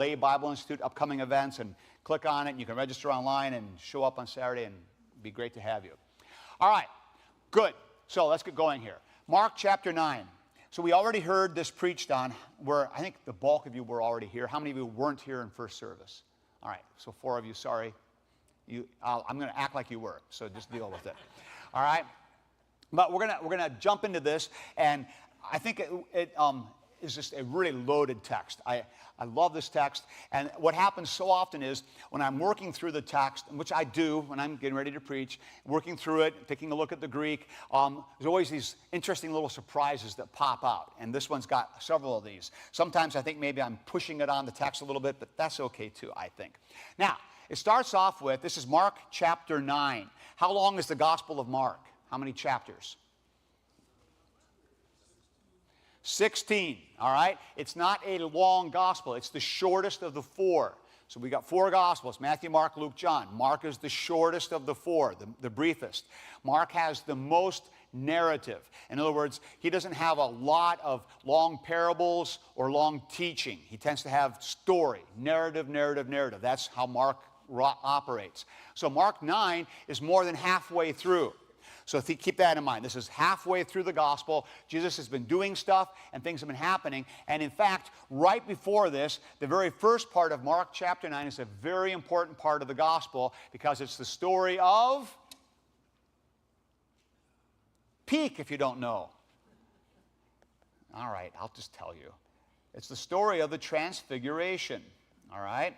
Lay Bible Institute upcoming events, and click on it, and you can register online and show up on Saturday, and it'd be great to have you. All right, good. So let's get going here. Mark chapter 9. So we already heard this preached on, where I think the bulk of you were already here. How many of you weren't here in first service? All right, so 4 of you, sorry. I'm going to act like you were, so just deal with it. All right? But we're gonna jump into this, and I think it is just a really loaded text. I love this text, and what happens so often is when I'm working through the text, which I do when I'm getting ready to preach, working through it, taking a look at the Greek, there's always these interesting little surprises that pop out, and this one's got several of these. Sometimes I think maybe I'm pushing it on the text a little bit, but that's okay too, I think. Now, it starts off with, this is Mark chapter 9. How long is the Gospel of Mark? How many chapters? 16, all right? It's not a long gospel. It's the shortest of the 4. So we got 4 gospels, Matthew, Mark, Luke, John. Mark is the shortest of the 4, the briefest. Mark has the most narrative. In other words, he doesn't have a lot of long parables or long teaching. He tends to have story, narrative, narrative, narrative. That's how Mark operates. So Mark 9 is more than halfway through. So keep that in mind. This is halfway through the gospel. Jesus has been doing stuff, and things have been happening. And in fact, right before this, the very first part of Mark chapter 9 is a very important part of the gospel, because it's the story of Peek, if you don't know. All right, I'll just tell you. It's the story of the Transfiguration, all right?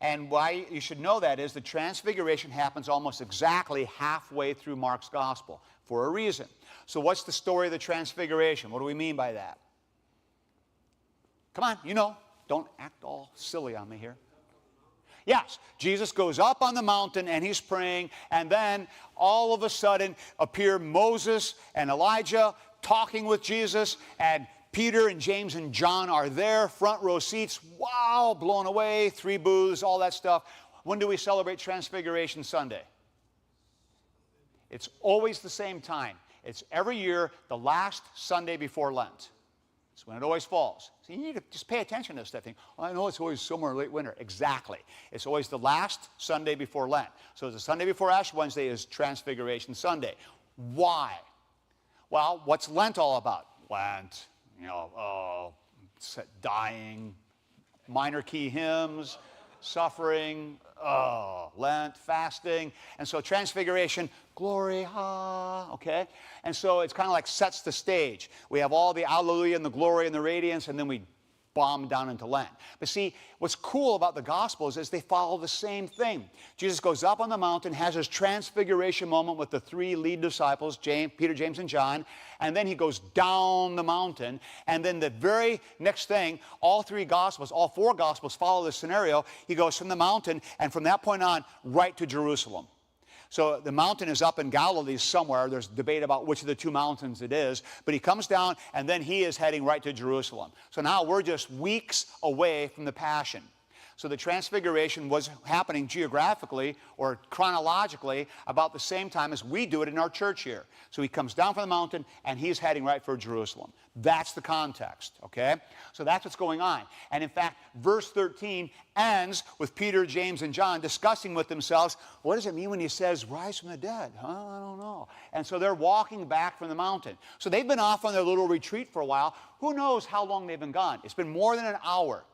And why you should know that is the Transfiguration happens almost exactly halfway through Mark's gospel for a reason. So what's the story of the Transfiguration? What do we mean by that? Come on, you know. Don't act all silly on me here. Yes, Jesus goes up on the mountain and he's praying, and then all of a sudden appear Moses and Elijah talking with Jesus, and Peter and James and John are there, front row seats. Wow, blown away, 3 booths, all that stuff. When do we celebrate Transfiguration Sunday? It's always the same time. It's every year, the last Sunday before Lent. It's when it always falls. So you need to just pay attention to this stuff. I know it's always summer or late winter. Exactly. It's always the last Sunday before Lent. So the Sunday before Ash Wednesday is Transfiguration Sunday. Why? Well, what's Lent all about? Lent. You know, dying, minor key hymns, suffering, Lent, fasting. And so Transfiguration, glory, okay? And so it's kind of like sets the stage. We have all the hallelujah and the glory and the radiance, and then we bomb down into Lent. But see, what's cool about the Gospels is they follow the same thing. Jesus goes up on the mountain, has his transfiguration moment with the 3 lead disciples, Peter, James, and John, and then he goes down the mountain, and then the very next thing, all 4 Gospels follow this scenario. He goes from the mountain, and from that point on, right to Jerusalem. So the mountain is up in Galilee somewhere. There's debate about which of the 2 mountains it is. But he comes down, and then he is heading right to Jerusalem. So now we're just weeks away from the Passion. So the Transfiguration was happening geographically or chronologically about the same time as we do it in our church here. So he comes down from the mountain, and he's heading right for Jerusalem. That's the context, okay? So that's what's going on. And in fact, verse 13 ends with Peter, James, and John discussing with themselves, what does it mean when he says, rise from the dead? I don't know. And so they're walking back from the mountain. So they've been off on their little retreat for a while. Who knows how long they've been gone? It's been more than an hour.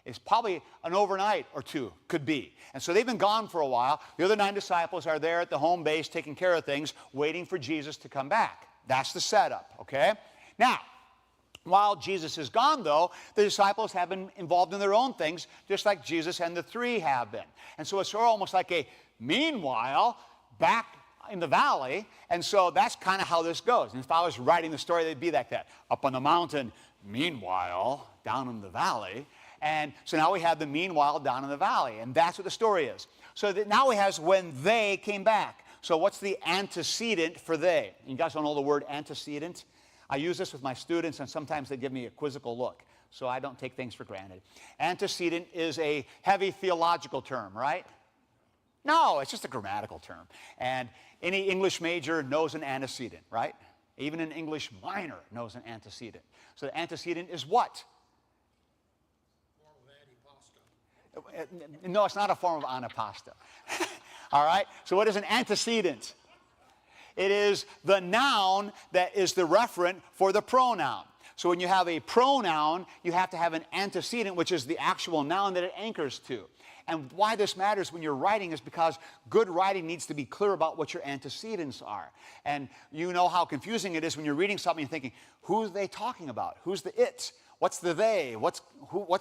It's probably an overnight or 2, could be. And so they've been gone for a while. The other 9 disciples are there at the home base taking care of things, waiting for Jesus to come back. That's the setup, okay? Now, while Jesus is gone, though, the disciples have been involved in their own things, just like Jesus and the 3 have been. And so it's sort of almost like a meanwhile back in the valley, and so that's kind of how this goes. And if I was writing the story, they'd be like that. Up on the mountain, meanwhile, down in the valley. And so now we have the meanwhile down in the valley, and that's what the story is. So that now we have when they came back. So what's the antecedent for they? You guys don't know the word antecedent? I use this with my students, and sometimes they give me a quizzical look. So I don't take things for granted. Antecedent is a heavy theological term, right? No, it's just a grammatical term. And any English major knows an antecedent, right? Even an English minor knows an antecedent. So the antecedent is what? No, it's not a form of anapasta. All right? So what is an antecedent? It is the noun that is the referent for the pronoun. So when you have a pronoun, you have to have an antecedent, which is the actual noun that it anchors to. And why this matters when you're writing is because good writing needs to be clear about what your antecedents are. And you know how confusing it is when you're reading something and thinking, who are they talking about? Who's the it? What's the they? What's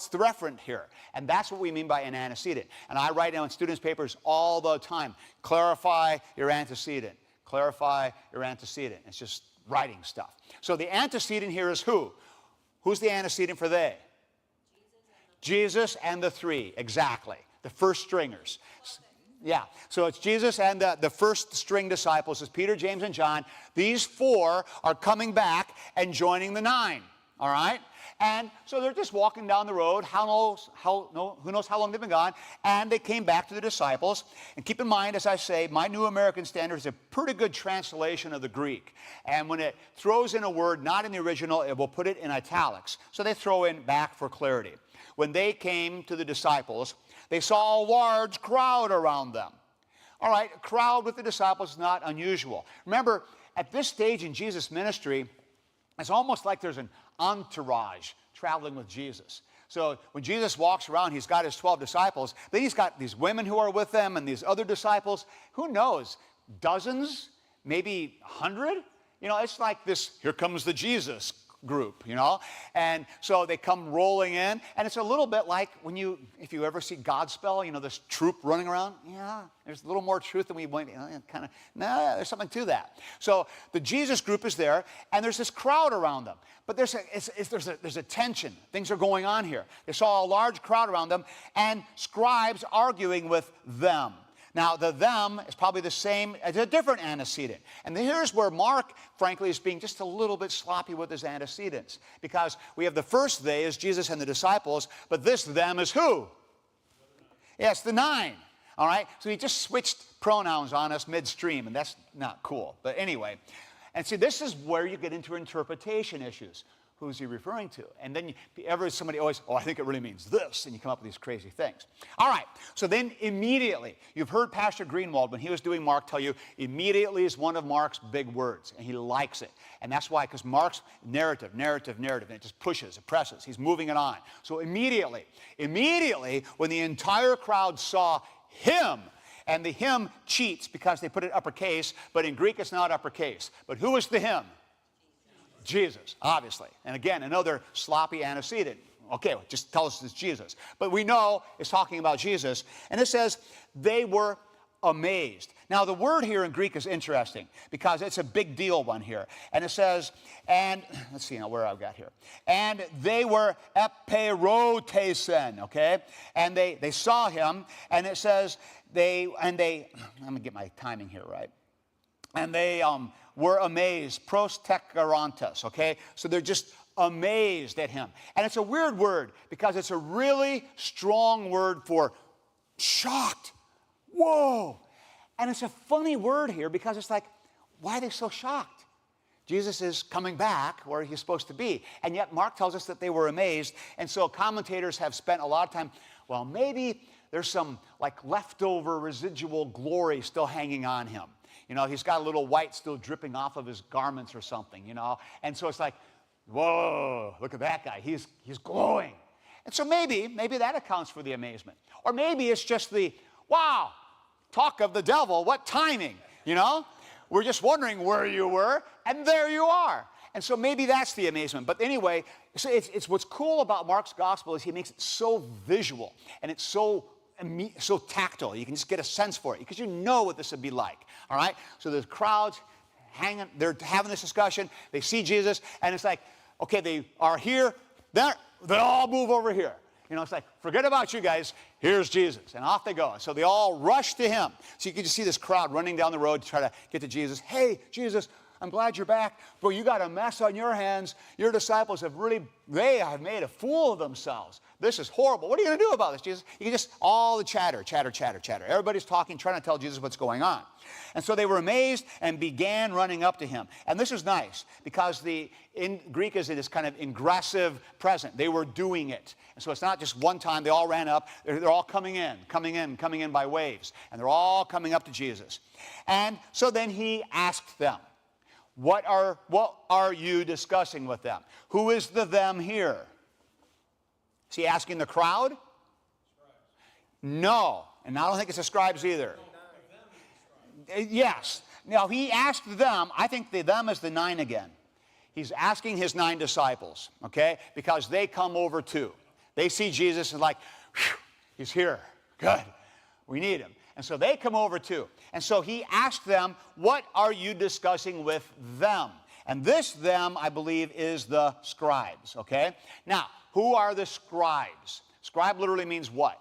the referent here? And that's what we mean by an antecedent. And I write down in students' papers all the time, clarify your antecedent. Clarify your antecedent. It's just writing stuff. So the antecedent here is who? Who's the antecedent for they? Jesus and the three, exactly. The first stringers. Yeah, so it's Jesus and the first string disciples is Peter, James, and John. These four are coming back and joining the 9, all right? And so they're just walking down the road. Who knows how long they've been gone. And they came back to the disciples. And keep in mind, as I say, my New American Standard is a pretty good translation of the Greek. And when it throws in a word not in the original, it will put it in italics. So they throw in back for clarity. When they came to the disciples, they saw a large crowd around them. All right, a crowd with the disciples is not unusual. Remember, at this stage in Jesus' ministry, it's almost like there's an entourage traveling with Jesus. So when Jesus walks around, he's got his 12 disciples. Then he's got these women who are with them and these other disciples. Who knows? Dozens? Maybe 100? You know, it's like this, here comes the Jesus group, you know? And so they come rolling in, and it's a little bit like when if you ever see Godspell, you know, this troop running around. Yeah, there's a little more truth than we want, kind of, no, there's something to that. So the Jesus group is there, and there's this crowd around them. But there's a tension. Things are going on here. They saw a large crowd around them, and scribes arguing with them. Now, the them is probably the same as a different antecedent. And here's where Mark, frankly, is being just a little bit sloppy with his antecedents. Because we have the first they is Jesus and the disciples, but this them is who? Yes, the 9. All right? So he just switched pronouns on us midstream, and that's not cool. But anyway, and see, this is where you get into interpretation issues. Who's he referring to? And then somebody always, I think it really means this, and you come up with these crazy things. All right, so then immediately, you've heard Pastor Greenwald, when he was doing Mark, tell you, immediately is one of Mark's big words, and he likes it. And that's why, because Mark's narrative, and it just pushes, it presses, he's moving it on. So immediately, when the entire crowd saw him, and the him cheats because they put it uppercase, but in Greek it's not uppercase. But who is the him? Jesus, obviously. And again, another sloppy antecedent. Okay, just tell us it's Jesus. But we know it's talking about Jesus. And it says, they were amazed. Now, the word here in Greek is interesting because it's a big deal one here. And it says, and, let's see now where I've got here. And they were epeirotesen, okay? And they saw him, and it says, let me get my timing here right. And they were amazed, prostekerantes, okay? So they're just amazed at him. And it's a weird word because it's a really strong word for shocked. Whoa. And it's a funny word here because it's like, why are they so shocked? Jesus is coming back where he's supposed to be. And yet Mark tells us that they were amazed. And so commentators have spent a lot of time, well, maybe there's some like leftover residual glory still hanging on him. You know, he's got a little white still dripping off of his garments or something, you know. And so it's like, whoa, look at that guy. He's glowing. And so maybe that accounts for the amazement. Or maybe it's just the, wow, talk of the devil, what timing, you know. We're just wondering where you were, and there you are. And so maybe that's the amazement. But anyway, it's what's cool about Mark's gospel is he makes it so visual, and it's so tactile. You can just get a sense for it because you know what this would be like. All right? So the crowd's hanging, they're having this discussion. They see Jesus, and it's like, okay, they are here. They all move over here. You know, it's like, forget about you guys. Here's Jesus. And off they go. So they all rush to him. So you can just see this crowd running down the road to try to get to Jesus. Hey, Jesus, I'm glad you're back. But you got a mess on your hands. Your disciples they have made a fool of themselves. This is horrible. What are you going to do about this, Jesus? You can just, all the chatter. Everybody's talking, trying to tell Jesus what's going on. And so they were amazed and began running up to him. And this is nice because in Greek is this kind of ingressive present. They were doing it. And so it's not just one time they all ran up. They're all coming in by waves. And they're all coming up to Jesus. And so then he asked them, what are you discussing with them? Who is the them here? Is he asking the crowd? No. And I don't think it's the scribes either. Yes. Now, he asked them. I think the them is the 9 again. He's asking his 9 disciples, okay? Because they come over too. They see Jesus and like, he's here. Good. We need him. And so they come over too. And so he asked them, what are you discussing with them? And this them, I believe, is the scribes, okay? Now, who are the scribes? Scribe literally means what?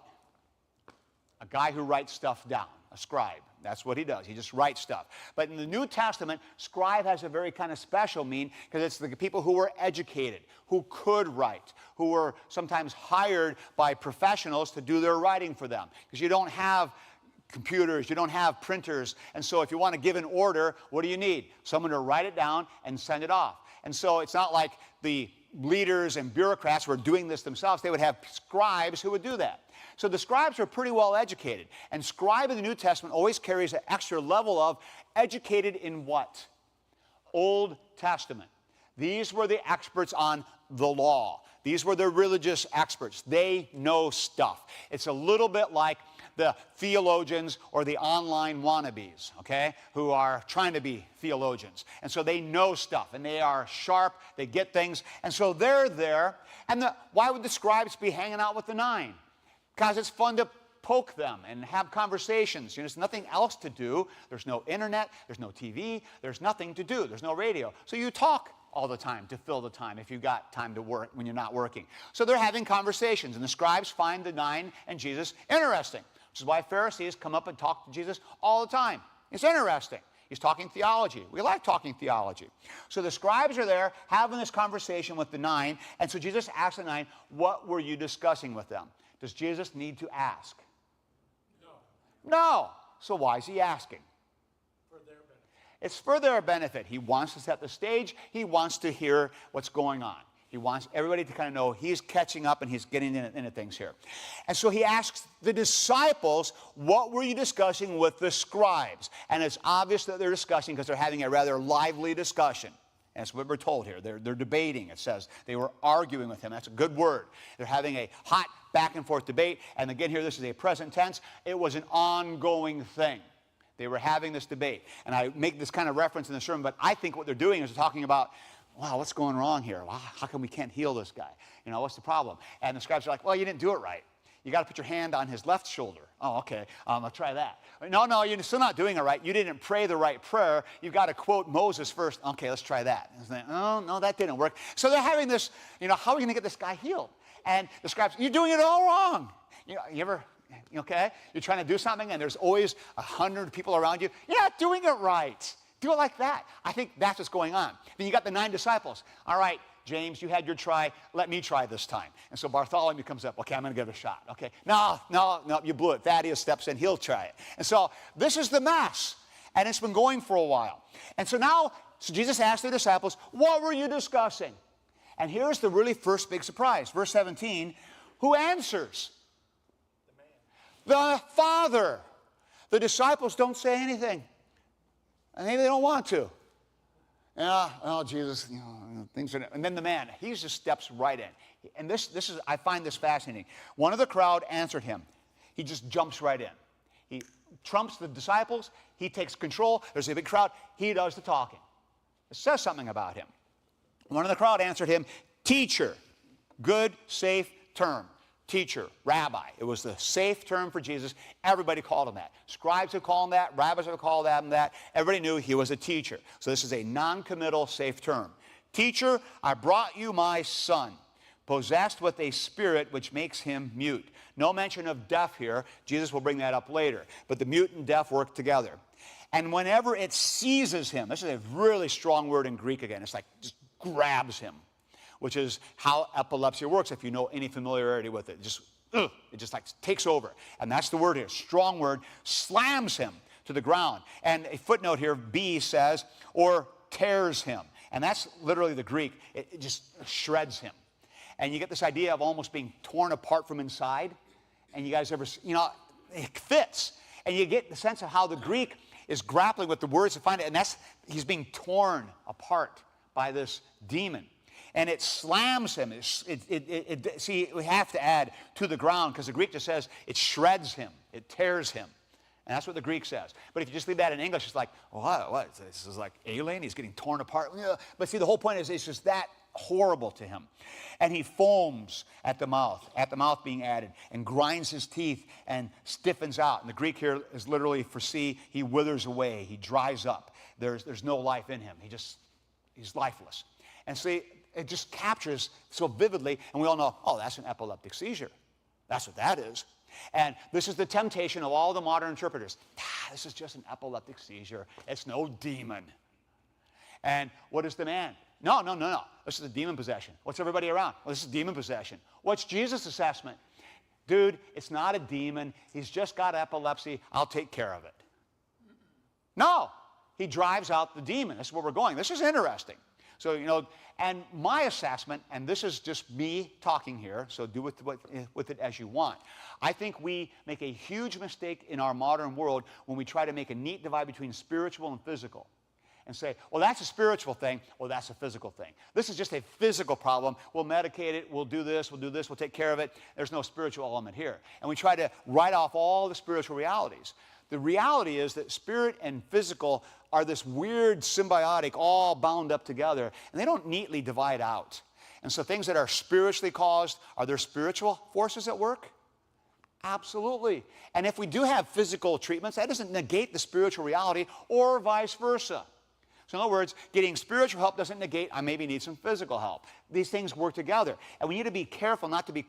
A guy who writes stuff down, a scribe. That's what he does. He just writes stuff. But in the New Testament, scribe has a very kind of special meaning because it's the people who were educated, who could write, who were sometimes hired by professionals to do their writing for them. Because you don't have computers, you don't have printers, and so if you want to give an order, what do you need? Someone to write it down and send it off. And so it's not like the leaders and bureaucrats were doing this themselves. They would have scribes who would do that. So the scribes were pretty well educated. And scribe in the New Testament always carries an extra level of educated in what? Old Testament. These were the experts on the law. These were the religious experts. They know stuff. It's a little bit like the theologians or the online wannabes, okay, who are trying to be theologians. And so they know stuff, and they are sharp, they get things, and so they're there. And why would the scribes be hanging out with the 9? Because it's fun to poke them and have conversations. You know, there's nothing else to do. There's no internet, there's no TV, there's nothing to do, there's no radio. So you talk all the time to fill the time if you've got time to work when you're not working. So they're having conversations, and the scribes find the 9 and Jesus interesting, which is why Pharisees come up and talk to Jesus all the time. It's interesting. He's talking theology. We like talking theology. So the scribes are there having this conversation with the 9, and so Jesus asks the 9, what were you discussing with them? Does Jesus need to ask? No. So why is he asking? It's for their benefit. He wants to set the stage. He wants to hear what's going on. He wants everybody to kind of know he's catching up and he's getting into things here. And so he asks the disciples, what were you discussing with the scribes? And it's obvious that they're discussing because they're having a rather lively discussion. And that's what we're told here. They're debating, it says. They were arguing with him. That's a good word. They're having a hot back and forth debate. And again here, this is a present tense. It was an ongoing thing. They were having this debate. And I make this kind of reference in the sermon, but I think what they're doing is they're talking about, wow, what's going wrong here? Wow, how come we can't heal this guy? You know, what's the problem? And the scribes are like, well, you didn't do it right. You got to put your hand on his left shoulder. Oh, okay, I'll try that. No, you're still not doing it right. You didn't pray the right prayer. You've got to quote Moses first. Okay, let's try that. Oh, no, that didn't work. So they're having this, how are we going to get this guy healed? And the scribes, you're doing it all wrong. You ever... Okay? You're trying to do something and there's always 100 people around you. You're not doing it right. Do it like that. I think that's what's going on. Then you got the 9 disciples. All right, James, you had your try. Let me try this time. And so Bartholomew comes up. Okay, I'm going to give it a shot. Okay. No, you blew it. Thaddeus steps in. He'll try it. And so this is the mess. And it's been going for a while. And so now Jesus asked the disciples, what were you discussing? And here's the really first big surprise. Verse 17, who answers? The Father. The disciples don't say anything. And maybe they don't want to. Oh, Jesus, things are... And then the man, he just steps right in. And this is, I find this fascinating. One of the crowd answered him. He just jumps right in. He trumps the disciples. He takes control. There's a big crowd. He does the talking. It says something about him. One of the crowd answered him, teacher. Good, safe term. Teacher, rabbi. It was the safe term for Jesus. Everybody called him that. Scribes would call him that. Rabbis would call him that. Everybody knew he was a teacher. So this is a non-committal safe term. Teacher, I brought you my son, possessed with a spirit which makes him mute. No mention of deaf here. Jesus will bring that up later. But the mute and deaf work together. And whenever it seizes him, this is a really strong word in Greek again. It's like just grabs him, which is how epilepsy works if you know any familiarity with it. It just like takes over. And that's the word here, strong word, slams him to the ground. And a footnote here, B says, or tears him. And that's literally the Greek. It just shreds him. And you get this idea of almost being torn apart from inside. And you guys ever, it fits. And you get the sense of how the Greek is grappling with the words to find it. And he's being torn apart by this demon. And it slams him. See, we have to add to the ground because the Greek just says it shreds him. It tears him. And that's what the Greek says. But if you just leave that in English, it's like, what? This is like alien? He's getting torn apart. But see, the whole point is it's just that horrible to him. And he foams at the mouth being added, and grinds his teeth and stiffens out. And the Greek here is literally for C, he withers away. He dries up. There's no life in him. He's lifeless. And see, it just captures so vividly, and we all know, that's an epileptic seizure. That's what that is. And this is the temptation of all the modern interpreters. This is just an epileptic seizure. It's no demon. And what is the man? No. This is a demon possession. What's everybody around? Well, this is demon possession. What's Jesus' assessment? Dude, it's not a demon. He's just got epilepsy. I'll take care of it. No. He drives out the demon. This is where we're going. This is interesting. So, and my assessment, and this is just me talking here, so do with it as you want. I think we make a huge mistake in our modern world when we try to make a neat divide between spiritual and physical. And say, well, that's a spiritual thing. Well, that's a physical thing. This is just a physical problem. We'll medicate it. We'll do this. We'll take care of it. There's no spiritual element here. And we try to write off all the spiritual realities. The reality is that spirit and physical are this weird symbiotic, all bound up together, and they don't neatly divide out. And so things that are spiritually caused, are there spiritual forces at work? Absolutely. And if we do have physical treatments, that doesn't negate the spiritual reality, or vice versa. So in other words, getting spiritual help doesn't negate I maybe need some physical help. These things work together. And we need to be careful not to be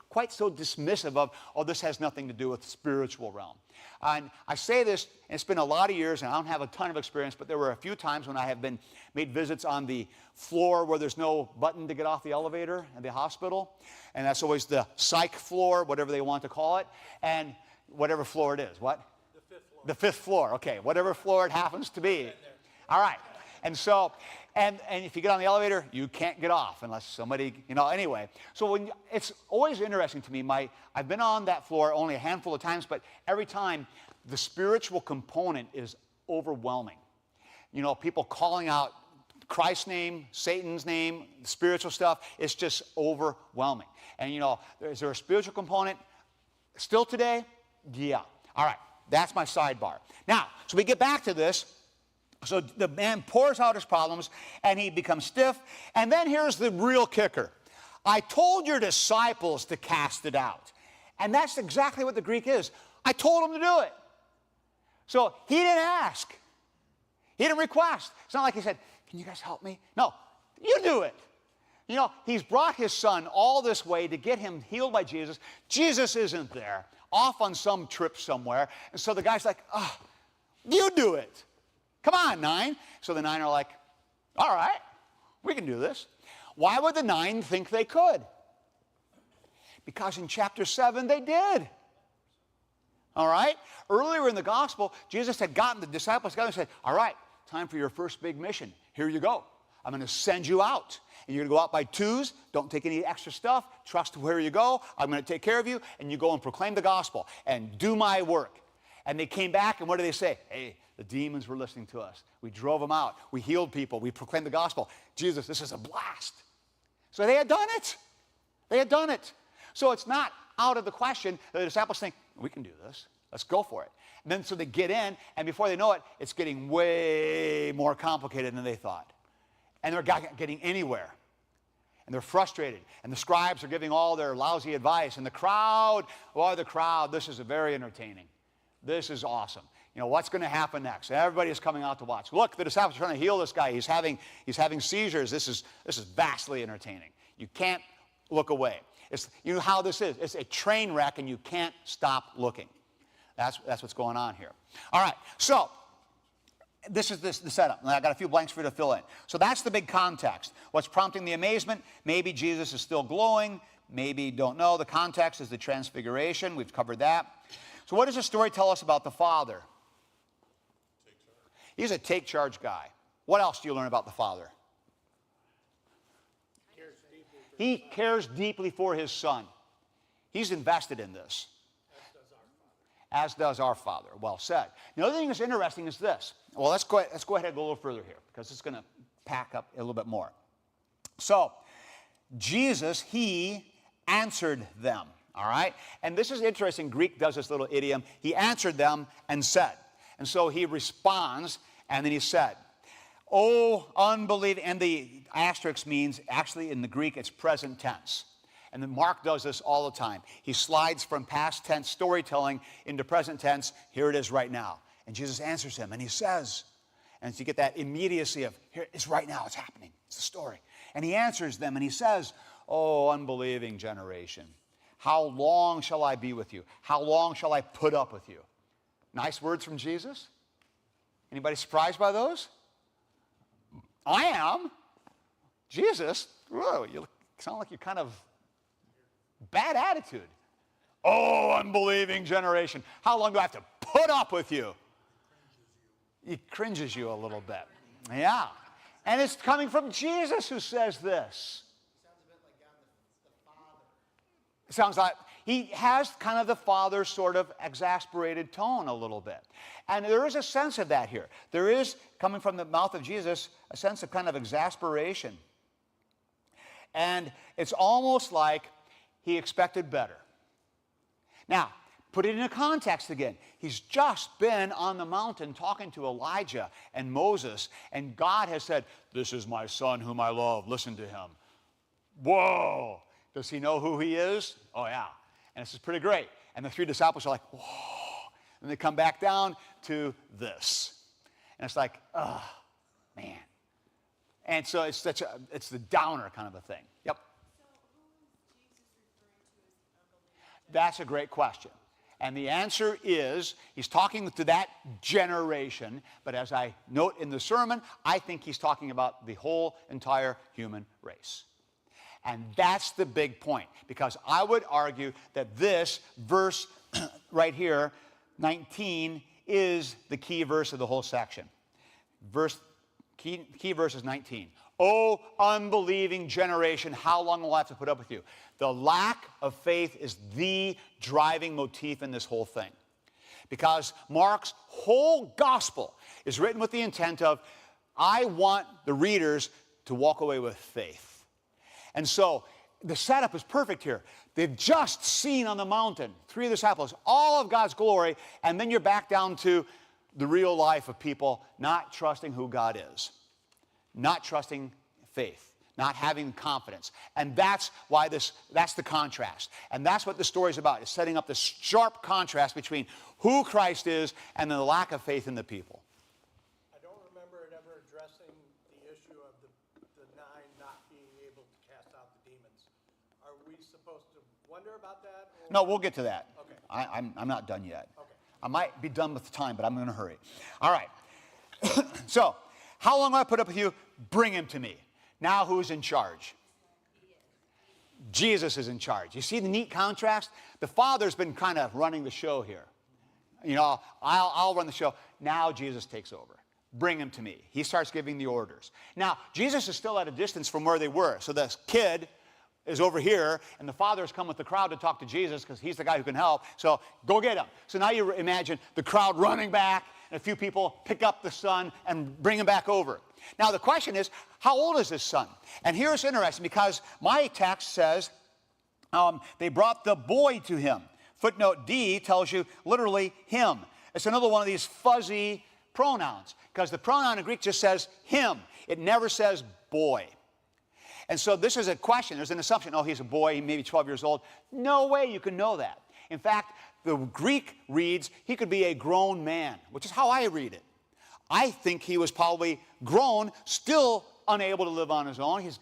quite so dismissive of, this has nothing to do with the spiritual realm. And I say this, and it's been a lot of years, and I don't have a ton of experience, but there were a few times when I have made visits on the floor where there's no button to get off the elevator at the hospital. And that's always the psych floor, whatever they want to call it, and whatever floor it is. What? The fifth floor. The fifth floor, okay. Whatever floor it happens to be. All right. And so, and if you get on the elevator, you can't get off unless somebody, anyway. So it's always interesting to me. I've been on that floor only a handful of times, but every time the spiritual component is overwhelming. People calling out Christ's name, Satan's name, the spiritual stuff, it's just overwhelming. And is there a spiritual component still today? Yeah. All right. That's my sidebar. Now, so we get back to this. So the man pours out his problems, and he becomes stiff. And then here's the real kicker. I told your disciples to cast it out. And that's exactly what the Greek is. I told them to do it. So he didn't ask. He didn't request. It's not like he said, can you guys help me? No, you do it. He's brought his son all this way to get him healed by Jesus. Jesus isn't there, off on some trip somewhere. And so the guy's like, you do it. Come on, 9. So the 9 are like, all right, we can do this. Why would the 9 think they could? Because in chapter 7, they did. All right? Earlier in the gospel, Jesus had gotten the disciples together and said, all right, time for your first big mission. Here you go. I'm going to send you out. And you're going to go out by twos. Don't take any extra stuff. Trust where you go. I'm going to take care of you. And you go and proclaim the gospel and do my work. And they came back, and what do they say? Hey, the demons were listening to us. We drove them out. We healed people. We proclaimed the gospel. Jesus, this is a blast. So they had done it. They had done it. So it's not out of the question that the disciples think, we can do this. Let's go for it. And then so they get in, and before they know it, it's getting way more complicated than they thought. And they're not getting anywhere. And they're frustrated. And the scribes are giving all their lousy advice. And the crowd, this is very entertaining. This is awesome. What's going to happen next? Everybody is coming out to watch. Look, the disciples are trying to heal this guy. He's having seizures. This is vastly entertaining. You can't look away. You know how this is. It's a train wreck, and you can't stop looking. That's what's going on here. All right, so this is the setup. And I got a few blanks for you to fill in. So that's the big context. What's prompting the amazement? Maybe Jesus is still glowing. Maybe don't know. The context is the transfiguration. We've covered that. So what does the story tell us about the Father? He's a take-charge guy. What else do you learn about the Father? He cares deeply for his Son. He's invested in this. As does our Father. Well said. The other thing that's interesting is this. Well, let's go ahead and go a little further here, because it's going to pack up a little bit more. So, Jesus, he answered them. All right? And this is interesting. Greek does this little idiom. He answered them and said. And so he responds, and then he said, "Oh, unbelieving." And the asterisk means, actually in the Greek, it's present tense. And then Mark does this all the time. He slides from past tense storytelling into present tense. Here it is right now. And Jesus answers him, and he says, and so you get that immediacy of, here, it's right now, it's happening. It's the story. And he answers them, and he says, "Oh, unbelieving generation, how long shall I be with you? How long shall I put up with you?" Nice words from Jesus. Anybody surprised by those? I am. Jesus, whoa, you sound like you're kind of bad attitude. "Oh, unbelieving generation, how long do I have to put up with you?" It cringes you a little bit. Yeah. And it's coming from Jesus who says this. Sounds a bit like God the Father. It sounds like he has kind of the Father sort of exasperated tone a little bit. And there is a sense of that here. There is, coming from the mouth of Jesus, a sense of kind of exasperation. And it's almost like he expected better. Now, put it in a context again. He's just been on the mountain talking to Elijah and Moses, and God has said, "This is my Son whom I love. Listen to him." Whoa! Does he know who he is? Oh, yeah. And this is pretty great. And the three disciples are like, whoa. And they come back down to this. And it's like, oh, man. And so it's the downer kind of a thing. Yep. So who is Jesus referring to as unbelieving? That's a great question. And the answer is, he's talking to that generation, but as I note in the sermon, I think he's talking about the whole entire human race. And that's the big point, because I would argue that this verse right here, 19, is the key verse of the whole section. Key verse is 19. "Oh, unbelieving generation, how long will I have to put up with you?" The lack of faith is the driving motif in this whole thing. Because Mark's whole gospel is written with the intent of, I want the readers to walk away with faith. And so the setup is perfect here. They've just seen on the mountain, three disciples, all of God's glory, and then you're back down to the real life of people not trusting who God is, not trusting faith, not having confidence. And that's why that's the contrast. And that's what the story's about. It's setting up this sharp contrast between who Christ is and the lack of faith in the people. I don't remember it ever addressing the issue of the nine not being able to cast out the demons. Are we supposed to wonder about that? Or? No, we'll get to that. Okay. I'm not done yet. Okay. I might be done with the time, but I'm going to hurry. All right. So, how long will I put up with you? Bring him to me. Now who's in charge? Jesus is in charge. You see the neat contrast? The Father's been kind of running the show here. You know, I'll run the show. Now Jesus takes over. Bring him to me. He starts giving the orders. Now, Jesus is still at a distance from where they were. So this kid is over here, and the Father has come with the crowd to talk to Jesus because he's the guy who can help. So go get him. So now you imagine the crowd running back, and a few people pick up the son and bring him back over. Now the question is, how old is this son? And here it's interesting because my text says they brought the boy to him. Footnote D tells you literally him. It's another one of these fuzzy pronouns because the pronoun in Greek just says him. It never says boy. And so this is a question. There's an assumption, oh, he's a boy, he may be 12 years old. No way you can know that. In fact, the Greek reads, he could be a grown man, which is how I read it. I think he was probably grown, still unable to live on his own. He's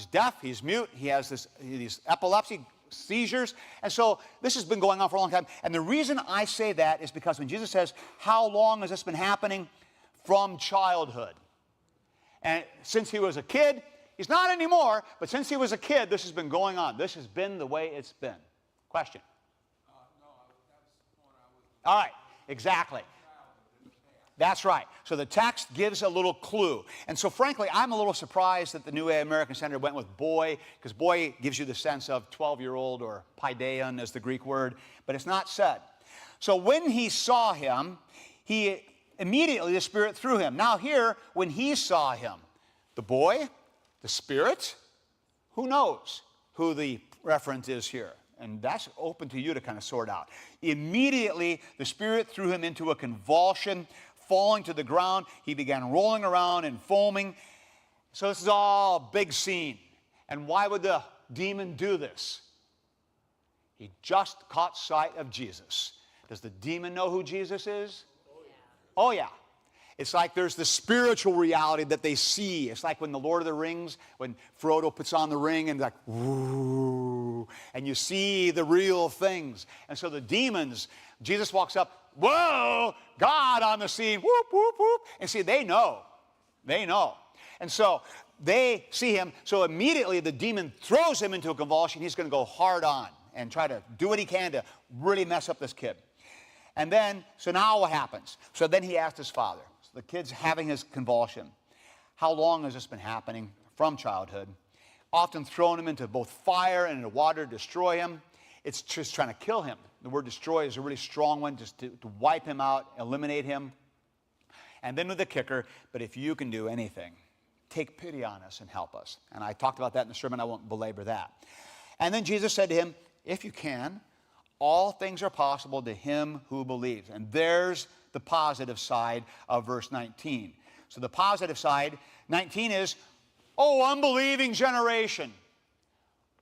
deaf, he's mute, he has these epilepsy seizures. And so this has been going on for a long time. And the reason I say that is because when Jesus says, how long has this been happening? From childhood. And since he was a kid, he's not anymore, but since he was a kid, this has been going on. This has been the way it's been. Question? No, that's the point I was. All right, exactly. That's right. So the text gives a little clue. And so frankly, I'm a little surprised that the New American Standard went with boy, because boy gives you the sense of 12-year-old or paideon as the Greek word, but it's not said. So when he saw him, he immediately, the Spirit threw him. Now here, when he saw him, the boy, the Spirit, who knows who the reference is here? And that's open to you to kind of sort out. Immediately, the Spirit threw him into a convulsion. Falling to the ground, he began rolling around and foaming. So this is all a big scene. And why would the demon do this? He just caught sight of Jesus. Does the demon know who Jesus is? Oh yeah. It's like there's the spiritual reality that they see. It's like when the Lord of the Rings, when Frodo puts on the ring and like, woo, and you see the real things. And so the demons, Jesus walks up, whoa, God on the scene, whoop, whoop, whoop. And see, they know. They know. And so they see him. So immediately the demon throws him into a convulsion. He's going to go hard on and try to do what he can to really mess up this kid. And then, so now what happens? So then he asked his father. So the kid's having his convulsion. How long has this been happening? From childhood. Often thrown him into both fire and into water to destroy him. It's just trying to kill him. The word destroy is a really strong one, just to wipe him out, eliminate him. And then with the kicker, but if you can do anything, take pity on us and help us. And I talked about that in the sermon. I won't belabor that. And then Jesus said to him, if you can, all things are possible to him who believes. And there's the positive side of verse 19. So the positive side, 19 is, oh, unbelieving generation.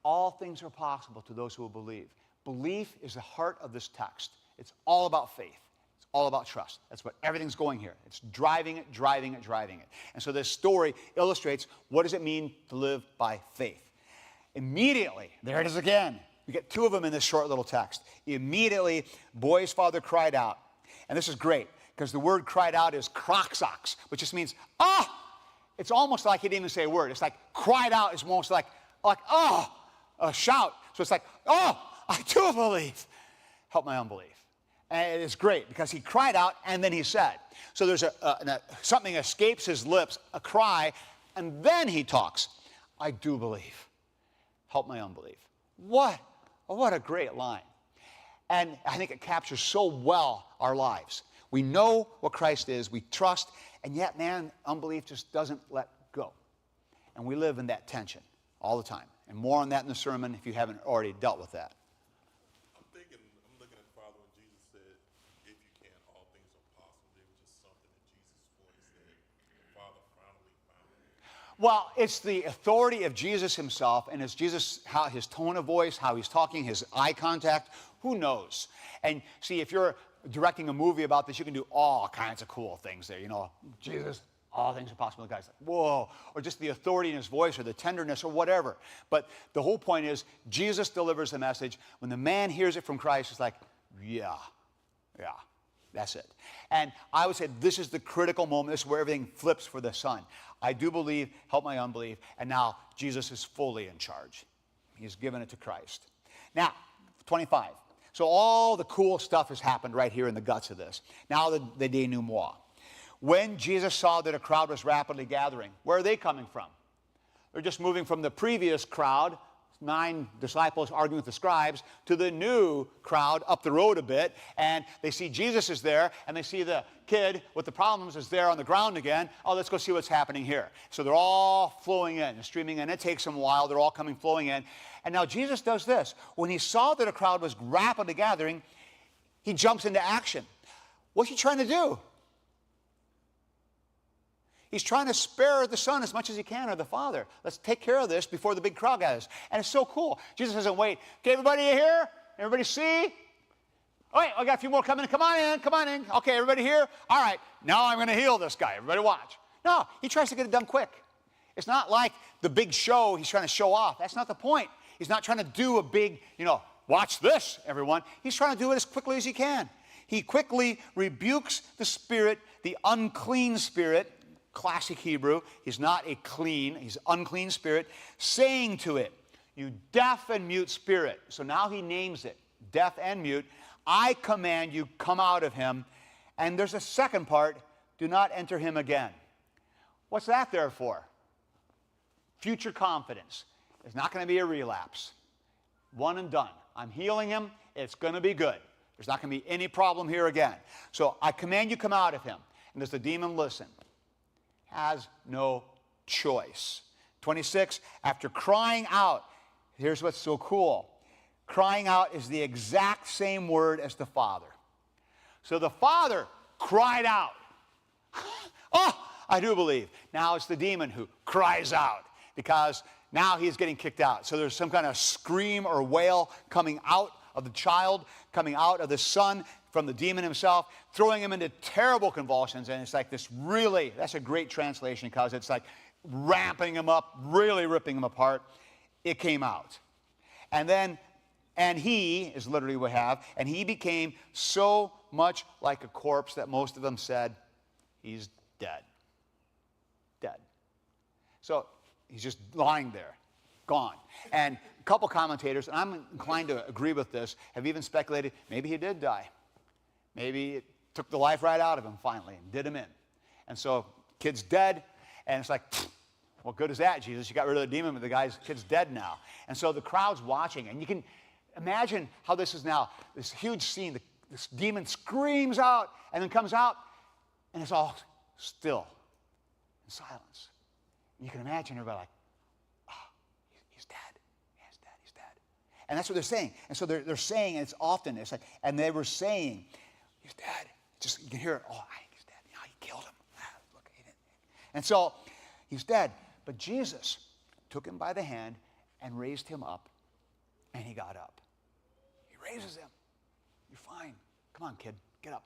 All things are possible to those who will believe. Belief is the heart of this text. It's all about faith. It's all about trust. That's what everything's going here. It's driving it, driving it, driving it. And so this story illustrates what does it mean to live by faith. Immediately, there it is again. We get two of them in this short little text. Immediately, boy's father cried out. And this is great, because the word cried out is kroxox, which just means, ah! It's almost like he didn't even say a word. It's like cried out is almost like oh, a shout. So it's like, oh, I do believe. Help my unbelief. And it's great because he cried out and then he said. So there's something escapes his lips, a cry, and then he talks. I do believe. Help my unbelief. What a great line. And I think it captures so well our lives. We know what Christ is, we trust, and yet, man, unbelief just doesn't let go. And we live in that tension all the time. And more on that in the sermon if you haven't already dealt with that. I'm looking at the Father when Jesus said, if you can, all things are possible. It was just something that Jesus voiced that the Father finally found. Well, it's the authority of Jesus himself, and it's Jesus, how his tone of voice, how he's talking, his eye contact, who knows? And see, if you're directing a movie about this, you can do all kinds of cool things there. You know, Jesus, all things are possible. The guy's like, whoa. Or just the authority in his voice or the tenderness or whatever. But the whole point is, Jesus delivers the message. When the man hears it from Christ, it's like, yeah, that's it. And I would say this is the critical moment. This is where everything flips for the son. I do believe, help my unbelief. And now Jesus is fully in charge. He's given it to Christ. Now, 25. So all the cool stuff has happened right here in the guts of this. Now the denouement. When Jesus saw that a crowd was rapidly gathering, where are they coming from? They're just moving from the previous crowd, 9 disciples arguing with the scribes, to the new crowd up the road a bit, and they see Jesus is there, and they see the kid with the problems is there on the ground again. Oh, let's go see what's happening here. So they're all flowing in and streaming in. It takes them a while. They're all coming flowing in. And now Jesus does this. When he saw that a crowd was rapidly gathering, he jumps into action. What's he trying to do? He's trying to spare the son as much as he can, or the father. Let's take care of this before the big crowd gathers. And it's so cool. Jesus doesn't wait. Okay, everybody here? Everybody see? All right, I got a few more coming in. Come on in, come on in. Okay, everybody here? All right, now I'm going to heal this guy. Everybody watch. No, he tries to get it done quick. It's not like the big show he's trying to show off. That's not the point. He's not trying to do a big, watch this, everyone. He's trying to do it as quickly as he can. He quickly rebukes the spirit, the unclean spirit, classic Hebrew. He's not a clean, he's unclean spirit, saying to it, you deaf and mute spirit. So now he names it, deaf and mute. I command you, come out of him. And there's a second part, do not enter him again. What's that there for? Future confidence. There's not going to be a relapse. One and done. I'm healing him. It's going to be good. There's not going to be any problem here again. So I command you come out of him. And does the demon listen? Has no choice. 26, after crying out, here's what's so cool. Crying out is the exact same word as the Father. So the Father cried out. Oh, I do believe. Now it's the demon who cries out because now he's getting kicked out. So there's some kind of scream or wail coming out of the child, coming out of the son from the demon himself, throwing him into terrible convulsions. And it's like this really, that's a great translation because it's like ramping him up, really ripping him apart. It came out. And then, and he is literally what we have, and he became so much like a corpse that most of them said, he's dead. Dead. So he's just lying there, gone. And a couple commentators, and I'm inclined to agree with this, have even speculated maybe he did die. Maybe it took the life right out of him finally and did him in. And so kid's dead, and it's like, what good is that, Jesus? You got rid of the demon, but the kid's dead now. And so the crowd's watching, and you can imagine how this is now, this huge scene. This demon screams out and then comes out, and it's all still in silence. And you can imagine everybody like, oh, he's dead. He's dead. He's dead. And that's what they're saying. And so they're saying, and it's often, it's like, and they were saying, he's dead. Just, you can hear it. Oh, I think he's dead. No, he killed him. Look, he didn't. And so he's dead. But Jesus took him by the hand and raised him up, and he got up. He raises him. You're fine. Come on, kid. Get up.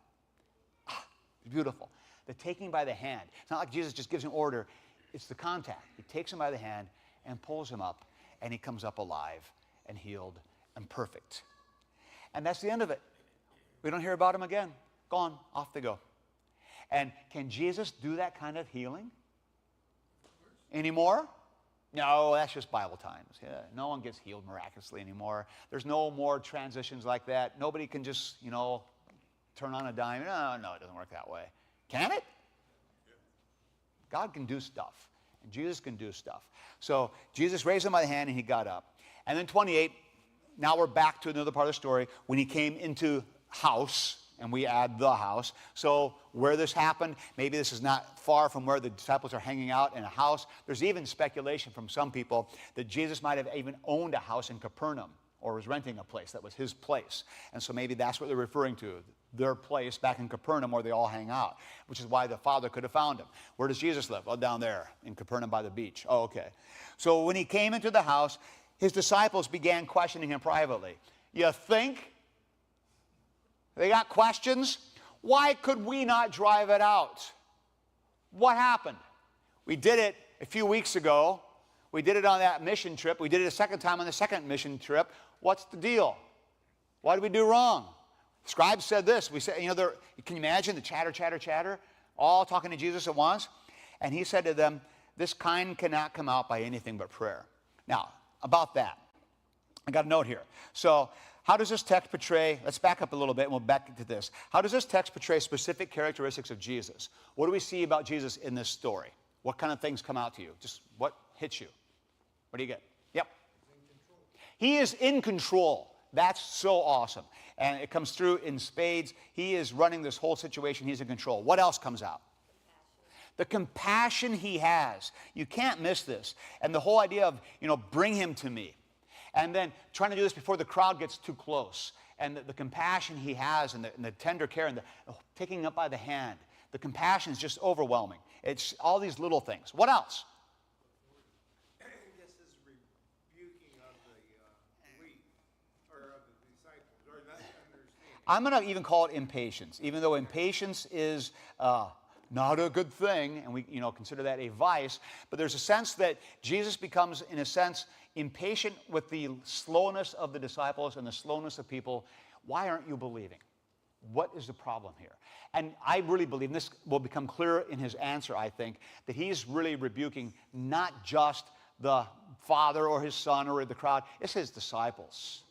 Ah, it's beautiful. The taking by the hand. It's not like Jesus just gives him order. It's the contact. He takes him by the hand and pulls him up, and he comes up alive and healed and perfect. And that's the end of it. We don't hear about him again. Gone. Off they go. And can Jesus do that kind of healing anymore? No, that's just Bible times. Yeah, no one gets healed miraculously anymore. There's no more transitions like that. Nobody can just, turn on a dime. No, it doesn't work that way. Can it? God can do stuff, and Jesus can do stuff. So Jesus raised him by the hand, and he got up. And then 28, now we're back to another part of the story, when he came into house, and we add the house. So where this happened, maybe this is not far from where the disciples are hanging out in a house. There's even speculation from some people that Jesus might have even owned a house in Capernaum or was renting a place that was his place. And so maybe that's what they're referring to, their place back in Capernaum where they all hang out, which is why the Father could have found him. Where does Jesus live? Oh, down there in Capernaum by the beach. Oh, okay. So when he came into the house, his disciples began questioning him privately. You think? They got questions? Why could we not drive it out? What happened? We did it a few weeks ago. We did it on that mission trip. We did it a second time on the second mission trip. What's the deal? What did we do wrong? Scribes said this. We said, can you imagine the chatter, all talking to Jesus at once? And he said to them, this kind cannot come out by anything but prayer. Now, about that, I got a note here. So, how does this text portray, let's back up a little bit and we'll back into this. How does this text portray specific characteristics of Jesus? What do we see about Jesus in this story? What kind of things come out to you? Just what hits you? What do you get? Yep. He is in control. That's so awesome. And it comes through in spades. He is running this whole situation. He's in control. What else comes out? The compassion he has. You can't miss this. And the whole idea of, bring him to me. And then trying to do this before the crowd gets too close. And the compassion he has and the tender care and the taking up by the hand. The compassion is just overwhelming. It's all these little things. What else? I guess his rebuking of the weak, or of the disciples, or not understanding. I'm going to even call it impatience, even though impatience is not a good thing, and we consider that a vice. But there's a sense that Jesus becomes, in a sense, impatient with the slowness of the disciples and the slowness of people. Why aren't you believing? What is the problem here? And I really believe, and this will become clear in his answer, I think, that he's really rebuking not just the Father or his Son or the crowd. It's his disciples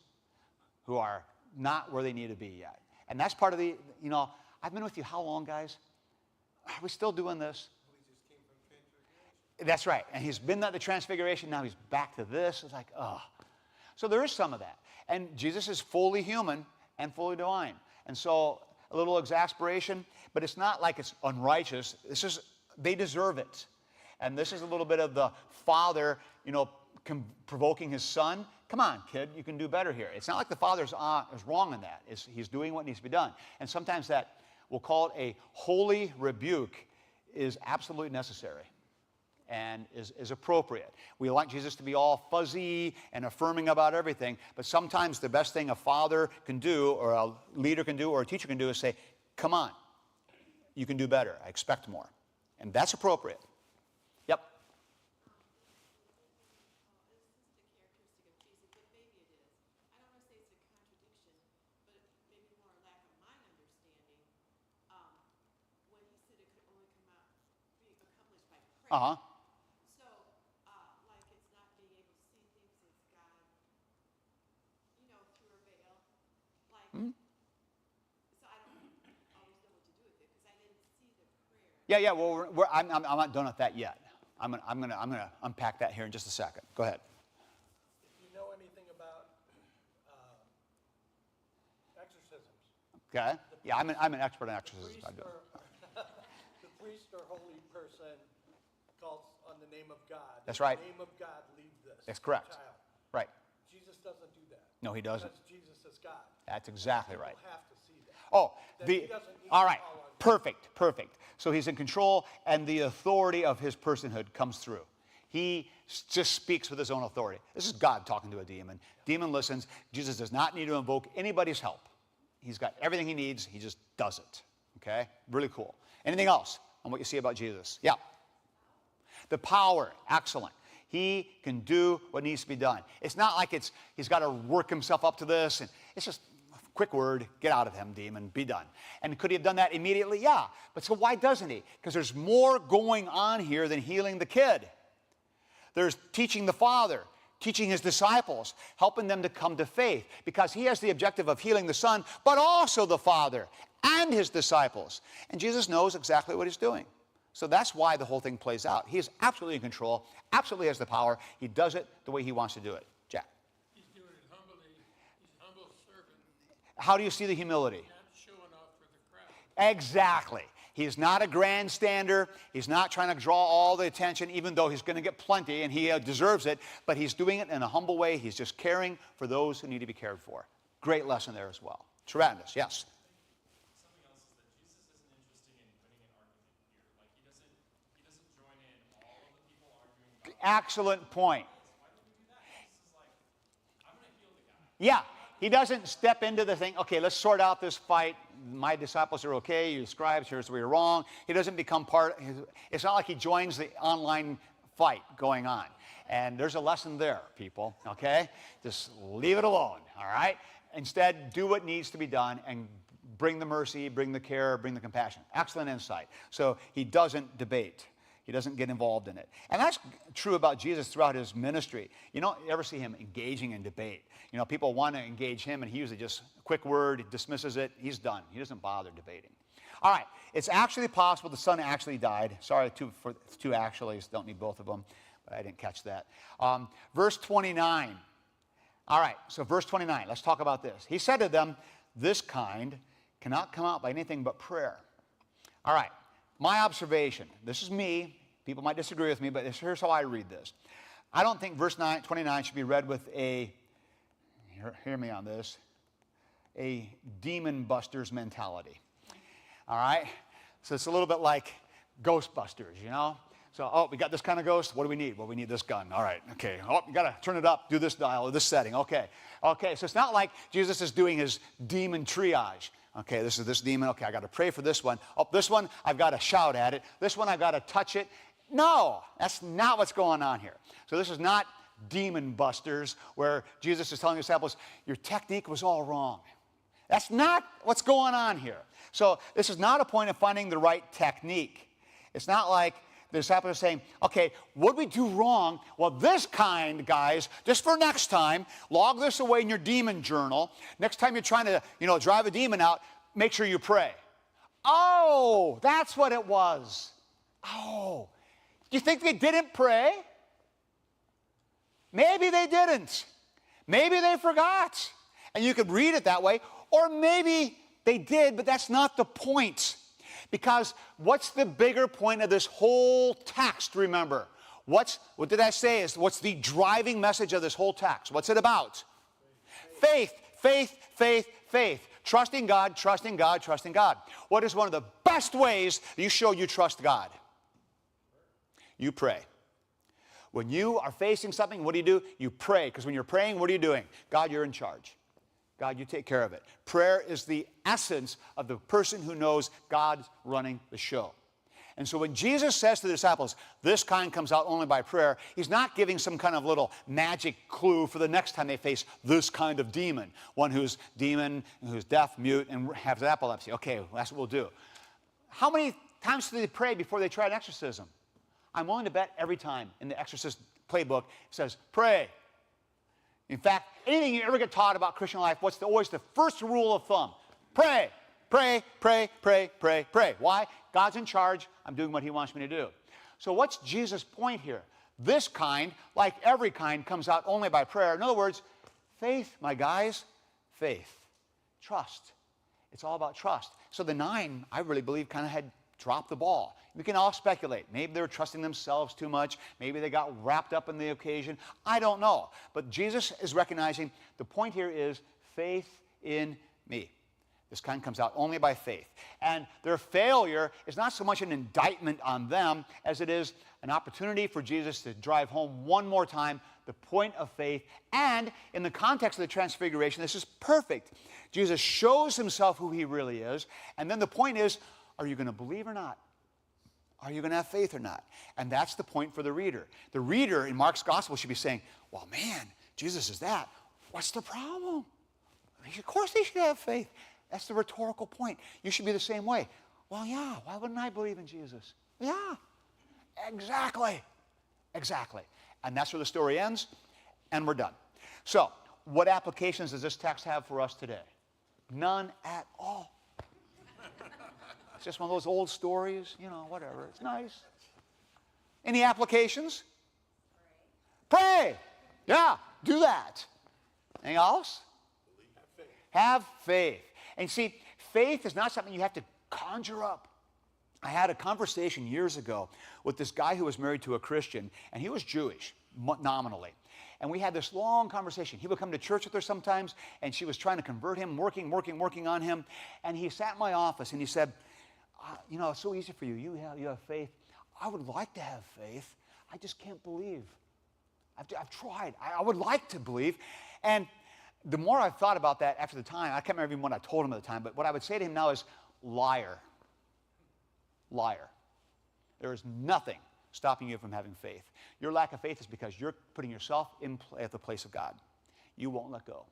who are not where they need to be yet. And that's part of the, I've been with you how long, guys? Are we still doing this? That's right. And he's been at the transfiguration. Now he's back to this. It's like, oh. So there is some of that. And Jesus is fully human and fully divine. And so a little exasperation, but it's not like it's unrighteous. They deserve it. And this is a little bit of the Father, provoking his Son. Come on, kid, you can do better here. It's not like the Father is wrong in that. He's doing what needs to be done. And sometimes that, we'll call it a holy rebuke, is absolutely necessary and is appropriate. We want Jesus to be all fuzzy and affirming about everything, but sometimes the best thing a father can do, or a leader can do, or a teacher can do is say, come on, you can do better. I expect more. And that's appropriate. Yep. Uh-huh. So, like it's not being able to see things as God, through a veil. Like, so I don't always know what to do with it because I didn't see the prayer. Yeah. Well, I'm not done with that yet. I'm gonna unpack that here in just a second. Go ahead. If you know anything about exorcisms, Okay. Yeah, I'm an expert on exorcisms. the priest or holy person calls on the name of God. That's right. In the name of God, leave this. That's correct. Child. Right. Jesus doesn't do that. No, he doesn't. Because Jesus is God. That's exactly right. People have to see that. Oh, That he doesn't need all to right. call on Perfect. So he's in control, and the authority of his personhood comes through. He just speaks with his own authority. This is God talking to a demon. Demon listens. Jesus does not need to invoke anybody's help. He's got everything he needs. He just does it. Okay? Really cool. Anything else on what you see about Jesus? Yeah. The power, excellent. He can do what needs to be done. It's not like he's got to work himself up to this, and it's just a quick word, get out of him, demon, be done. And could he have done that immediately? Yeah. But so why doesn't he? Because there's more going on here than healing the kid. There's teaching the Father, teaching his disciples, helping them to come to faith, because he has the objective of healing the Son, but also the Father and his disciples. And Jesus knows exactly what he's doing. So that's why the whole thing plays out. He is absolutely in control, absolutely has the power. He does it the way he wants to do it. Jack. He's doing it humbly. He's a humble servant, How do you see the humility? not showing off for the crowd. Exactly. He's not a grandstander. He's not trying to draw all the attention, even though he's going to get plenty, and he deserves it. But he's doing it in a humble way. He's just caring for those who need to be cared for. Great lesson there as well. Tremendous, yes. Something else is that Jesus isn't interested in winning an argument here. Like he doesn't join in all of the people arguing. Excellent point. Why don't we do that? Jesus is like, I'm going to heal the guy. Yeah, he doesn't step into the thing, okay, let's sort out this fight. My disciples are okay, you scribes, here's where you're wrong. He doesn't become it's not like he joins the online fight going on. And there's a lesson there, people, okay? Just leave it alone, all right? Instead, do what needs to be done and bring the mercy, bring the care, bring the compassion. Excellent insight. So he doesn't debate. He doesn't get involved in it. And that's true about Jesus throughout his ministry. You don't ever see him engaging in debate. You know, people want to engage him, and he usually just, a quick word, he dismisses it, he's done. He doesn't bother debating. All right, it's actually possible the Son actually died. Sorry, two actuallys, don't need both of them, but I didn't catch that. Verse 29. All right, so verse 29, let's talk about this. He said to them, this kind cannot come out by anything but prayer. All right. My observation, this is me, people might disagree with me, but here's how I read this. I don't think verse 29 should be read with hear me on this, a demon busters mentality. All right? So it's a little bit like Ghostbusters, you know? So, we got this kind of ghost, what do we need? Well, we need this gun. All right, okay. You got to turn it up, do this dial, or this setting. Okay, so it's not like Jesus is doing his demon triage. Okay, this is this demon. Okay, I got to pray for this one. Oh, this one, I've got to shout at it. This one, I've got to touch it. No, that's not what's going on here. So this is not demon busters where Jesus is telling the disciples, your technique was all wrong. That's not what's going on here. So this is not a point of finding the right technique. It's not like the disciples are saying, okay, what did we do wrong? Well, this kind, guys, just for next time, log this away in your demon journal. Next time you're trying to, drive a demon out, make sure you pray. Oh, that's what it was. Oh, you think they didn't pray? Maybe they didn't. Maybe they forgot. And you could read it that way. Or maybe they did, but that's not the point. Because what's the bigger point of this whole text, remember? What did I say? What's the driving message of this whole text? What's it about? Faith, faith, faith, faith. Trusting God, trusting God, trusting God. What is one of the best ways that you show you trust God? You pray. When you are facing something, what do? You pray. Because when you're praying, what are you doing? God, you're in charge. God, you take care of it. Prayer is the essence of the person who knows God's running the show. And so when Jesus says to the disciples, this kind comes out only by prayer, he's not giving some kind of little magic clue for the next time they face this kind of demon. One who's deaf, mute, and has epilepsy. Okay, well, that's what we'll do. How many times do they pray before they try an exorcism? I'm willing to bet every time in the exorcist playbook it says, pray. In fact, anything you ever get taught about Christian life, what's always the first rule of thumb? Pray, pray, pray, pray, pray, pray. Why? God's in charge. I'm doing what he wants me to do. So what's Jesus' point here? This kind, like every kind, comes out only by prayer. In other words, faith, my guys, faith, trust. It's all about trust. So the 9, I really believe, kind of had dropped the ball. We can all speculate. Maybe they were trusting themselves too much. Maybe they got wrapped up in the occasion. I don't know. But Jesus is recognizing the point here is faith in me. This kind comes out only by faith. And their failure is not so much an indictment on them as it is an opportunity for Jesus to drive home one more time the point of faith. And in the context of the transfiguration, this is perfect. Jesus shows himself who he really is. And then the point is, are you going to believe or not? Are you going to have faith or not? And that's the point for the reader. The reader in Mark's gospel should be saying, well, man, Jesus is that. What's the problem? Of course they should have faith. That's the rhetorical point. You should be the same way. Well, yeah, why wouldn't I believe in Jesus? Yeah, exactly. Exactly. And that's where the story ends, and we're done. So, what applications does this text have for us today? None at all. It's just one of those old stories, whatever. It's nice. Any applications? Pray. Yeah, do that. Anything else? Have faith. And see, faith is not something you have to conjure up. I had a conversation years ago with this guy who was married to a Christian, and he was Jewish, nominally. And we had this long conversation. He would come to church with her sometimes, and she was trying to convert him, working on him. And he sat in my office, and he said, it's so easy for you. You have faith. I would like to have faith. I just can't believe. I've tried. I would like to believe. And the more I've thought about that after the time, I can't remember even what I told him at the time, but what I would say to him now is, liar. Liar. There is nothing stopping you from having faith. Your lack of faith is because you're putting yourself at the place of God. You won't let go.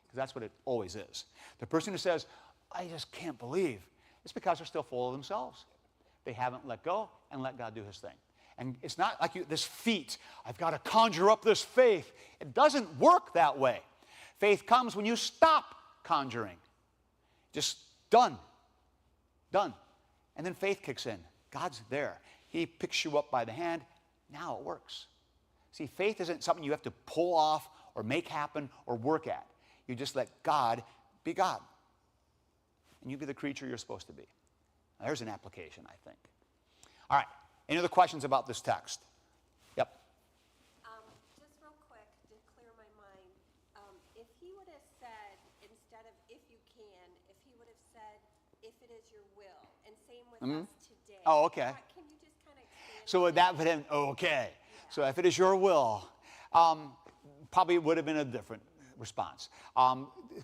Because that's what it always is. The person who says, I just can't believe, it's because they're still full of themselves. They haven't let go and let God do his thing. And it's not like this feat. I've got to conjure up this faith. It doesn't work that way. Faith comes when you stop conjuring. Just done. Done. And then faith kicks in. God's there. He picks you up by the hand. Now it works. See, faith isn't something you have to pull off or make happen or work at. You just let God be God. And you be the creature you're supposed to be. Now, there's an application, I think. All right. Any other questions about this text? Yep. Just real quick to clear my mind, if he would have said, instead of if you can, if he would have said, if it is your will, and same with us today. Oh, okay. Can you just kind of expand? So would that have been okay? Yeah. So if it is your will, probably would have been a different response.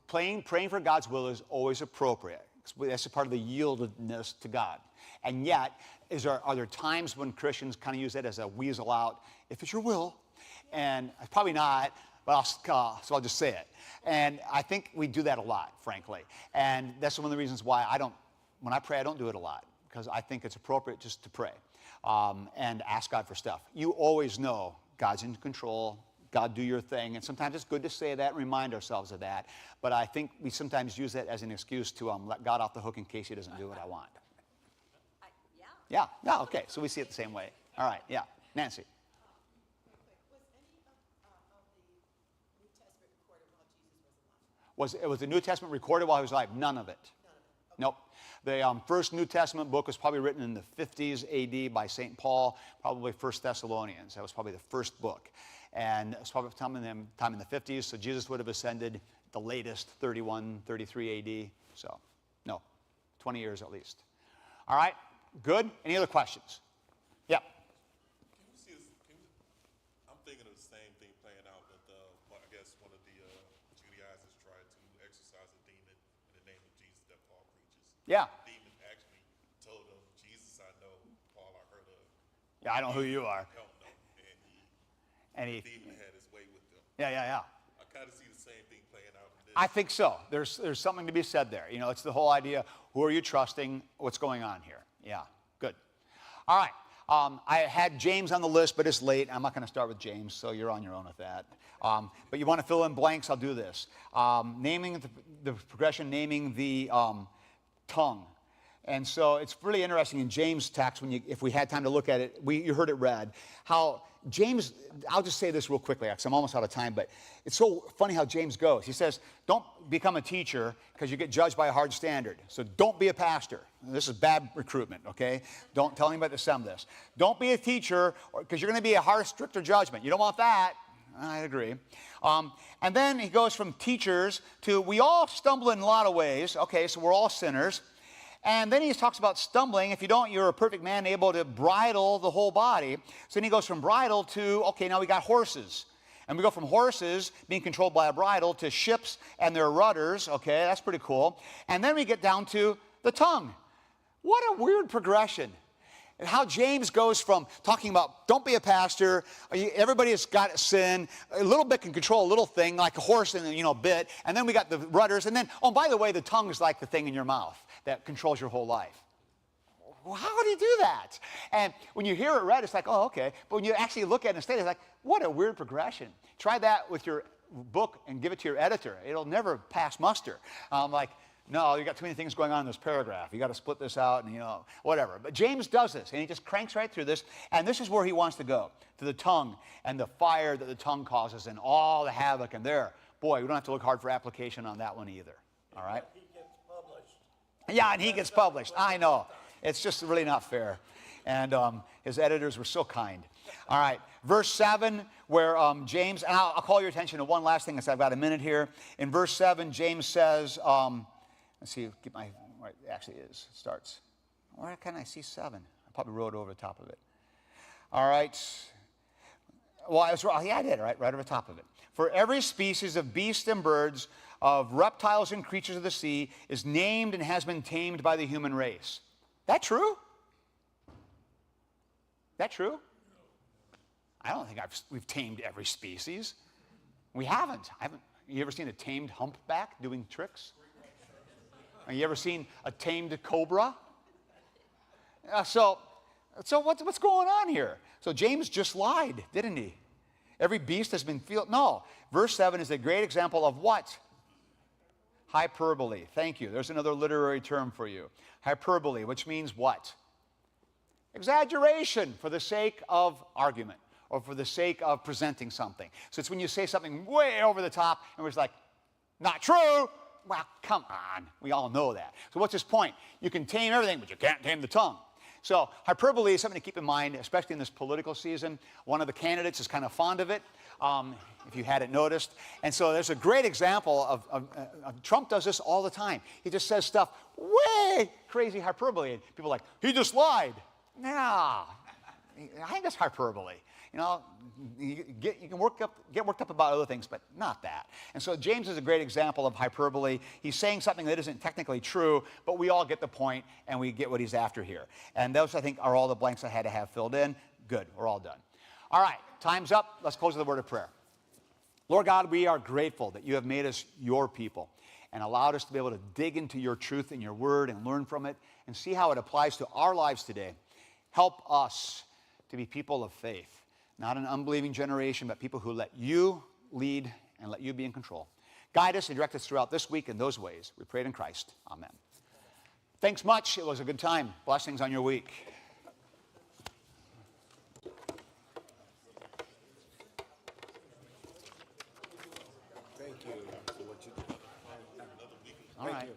Praying for God's will is always appropriate. That's a part of the yieldedness to God. And yet, are there times when Christians kind of use that as a weasel out? If it's your will, and probably not, but so I'll just say it. And I think we do that a lot, frankly. And that's one of the reasons why when I pray, I don't do it a lot, because I think it's appropriate just to pray and ask God for stuff. You always know God's in control. God, do your thing. And sometimes it's good to say that and remind ourselves of that. But I think we sometimes use that as an excuse to let God off the hook in case he doesn't do what I want. Yeah. Yeah, okay. So we see it the same way. All right, yeah. Nancy. Was the New Testament recorded while he was alive? None of it. Nope. The first New Testament book was probably written in the 50s AD by St. Paul, probably 1 Thessalonians. That was probably the first book. And it was probably time in the 50s, so Jesus would have ascended the latest, 31, 33 AD. So, no, 20 years at least. All right, good? Any other questions? Yeah. Can you see this? I'm thinking of the same thing playing out with, I guess, one of the Judaizers tried to exorcise a demon in the name of Jesus that Paul preaches. Yeah. The demon actually told him, Jesus, I know, Paul, I heard of. Yeah, I know who you are. Don't know. And The demon had his way with them. yeah. I kind of see the same thing playing out in this. I think so. There's something to be said there. You know, it's the whole idea, who are you trusting? What's going on here? Yeah, good. All right. I had James on the list, but it's late. I'm not going to start with James, so you're on your own with that. But you want to fill in blanks, I'll do this. Naming the progression, naming the tongue. And so it's really interesting in James' text, if we had time to look at it, you heard it read, how James, I'll just say this real quickly, because I'm almost out of time, but it's so funny how James goes. He says, don't become a teacher because you get judged by a hard standard. So don't be a pastor. This is bad recruitment, okay? Don't tell anybody to send this. Don't be a teacher because you're going to be a stricter judgment. You don't want that. I agree. And then he goes from teachers to we all stumble in a lot of ways. Okay, so we're all sinners. And then he talks about stumbling. If you don't, you're a perfect man able to bridle the whole body. So then he goes from bridle to, okay, now we got horses. And we go from horses being controlled by a bridle to ships and their rudders. Okay, that's pretty cool. And then we get down to the tongue. What a weird progression. And how James goes from talking about don't be a pastor, everybody has got sin, a little bit can control a little thing like a horse in a bit, and then we got the rudders, and then, oh, by the way, the tongue is like the thing in your mouth that controls your whole life. Well, how do you do that? And when you hear it read, it's like, oh, okay. But when you actually look at it and study, it's like, what a weird progression. Try that with your book and give it to your editor. It'll never pass muster. No, you got too many things going on in this paragraph. You got to split this out and, whatever. But James does this, and he just cranks right through this. And this is where he wants to go, to the tongue and the fire that the tongue causes and all the havoc. And there, boy, we don't have to look hard for application on that one either. All right? He gets published. Yeah, and he gets published. I know. It's just really not fair. And his editors were so kind. All right, verse 7, where James, and I'll call your attention to one last thing, because I've got a minute here. In verse 7, James says, let's see, get my, where it actually is, it starts. Where can I see 7? I probably wrote over the top of it. All right. Well, I was wrong. Yeah, I did, right over the top of it. For every species of beasts and birds, of reptiles and creatures of the sea, is named and has been tamed by the human race. That true? That true? I don't think we've tamed every species. We haven't. You ever seen a tamed humpback doing tricks? Have you ever seen a tamed cobra? So what's going on here? So James just lied, didn't he? Every beast has been No. Verse 7 is a great example of what? Hyperbole. Thank you. There's another literary term for you. Hyperbole, which means what? Exaggeration for the sake of argument or for the sake of presenting something. So it's when you say something way over the top and it's like, not true. Well, come on. We all know that. So what's his point? You can tame everything, but you can't tame the tongue. So hyperbole is something to keep in mind, especially in this political season. One of the candidates is kind of fond of it, if you hadn't noticed. And so there's a great example of Trump does this all the time. He just says stuff way crazy hyperbole. And people are like, he just lied. No. I think that's hyperbole. You know, you can get worked up about other things, but not that. And so James is a great example of hyperbole. He's saying something that isn't technically true, but we all get the point, and we get what he's after here. And those, I think, are all the blanks I had to have filled in. Good, we're all done. All right, time's up. Let's close with a word of prayer. Lord God, we are grateful that you have made us your people and allowed us to be able to dig into your truth and your word and learn from it and see how it applies to our lives today. Help us to be people of faith, not an unbelieving generation, but people who let you lead and let you be in control. Guide us and direct us throughout this week in those ways. We pray it in Christ. Amen. Thanks much. It was a good time. Blessings on your week. Thank you for what you did. All right.